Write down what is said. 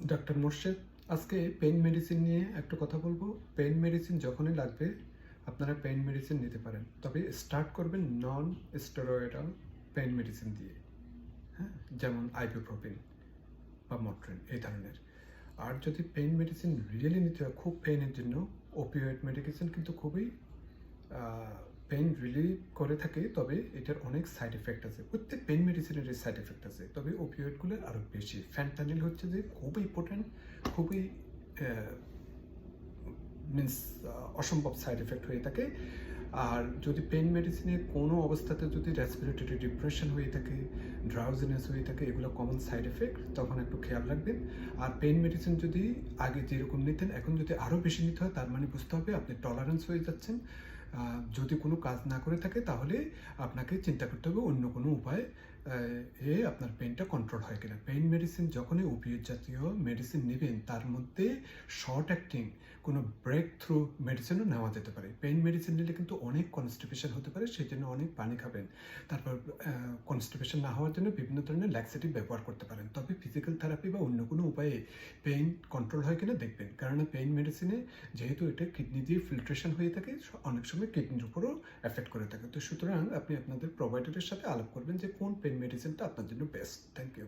Doctor Morshed, আজকে pain medicine নিয়ে একটা কথা বলবো। পেইন মেডিসিন যখনই লাগবে আপনারা পেইন মেডিসিন নিতে পারেন, তবে স্টার্ট করবেন নন স্টেরয়েডাল পেইন মেডিসিন দিয়ে। হ্যাঁ, যেমন আইবুপ্রোফেন বা মট্রিন এই ধরনের। আর যদি পেইন মেডিসিন রিয়েলি নিতে হয় খুব পেইনের জন্য, ওপিওয়েড মেডিকেশন কিন্তু খুবই পেইন রিলিভ করে থাকে, তবে এটার অনেক সাইড এফেক্ট আছে। প্রত্যেক পেইন মেডিসিনের সাইড এফেক্ট আছে, তবে ওপিওয়েডগুলোর আরও বেশি। ফ্যান্টানিল হচ্ছে যে খুবই ইম্পর্ট্যান্ট, খুবই মিন্স অসম্ভব সাইড এফেক্ট হয়ে থাকে। আর যদি পেইন মেডিসিনে কোনো অবস্থাতে যদি রেসপিরেটরি ডিপ্রেশন হয়ে থাকে, ড্রাউজিনেস হয়ে থাকে, এগুলো কমন সাইড এফেক্ট, তখন একটু খেয়াল রাখবেন। আর পেইন মেডিসিন যদি আগে যেরকম নিতেন এখন যদি আরও বেশি নিতে হয়, তার মানে বুঝতে হবে আপনি টলারেন্স হয়ে যাচ্ছেন। যদি কোনো কাজ না করে থাকে তাহলে আপনাকে চিন্তা করতে হবে অন্য কোনো উপায় আপনার পেইনটা কন্ট্রোল হয় কিনা। পেইন মেডিসিন যখনই ওপিওয়েড জাতীয় মেডিসিন নেবেন, তার মধ্যে শর্ট অ্যাক্টিং কোনো ব্রেক থ্রু মেডিসিনও নেওয়া যেতে পারে। পেইন মেডিসিন নিলে কিন্তু অনেক কনস্টিপেশন হতে পারে, সেই জন্য অনেক পানি খাবেন। তারপর কনস্টিপেশন না হওয়ার জন্য বিভিন্ন ধরনের ল্যাক্সেটিভ ব্যবহার করতে পারেন। তবে ফিজিক্যাল থেরাপি বা অন্য কোনো উপায়ে পেইন কন্ট্রোল হয় কিনা দেখবেন, কারণ পেইন মেডিসিনে যেহেতু এটা কিডনি দিয়ে ফিল্ট্রেশন হয়ে থাকে, অনেক সময় কিডনির উপরও এফেক্ট করে থাকে। তো সুতরাং আপনি আপনাদের প্রোভাইডারের সাথে আলাপ করবেন যে কোন পেইন মেডিসিনটা আপনার জন্য বেস্ট। Thank you.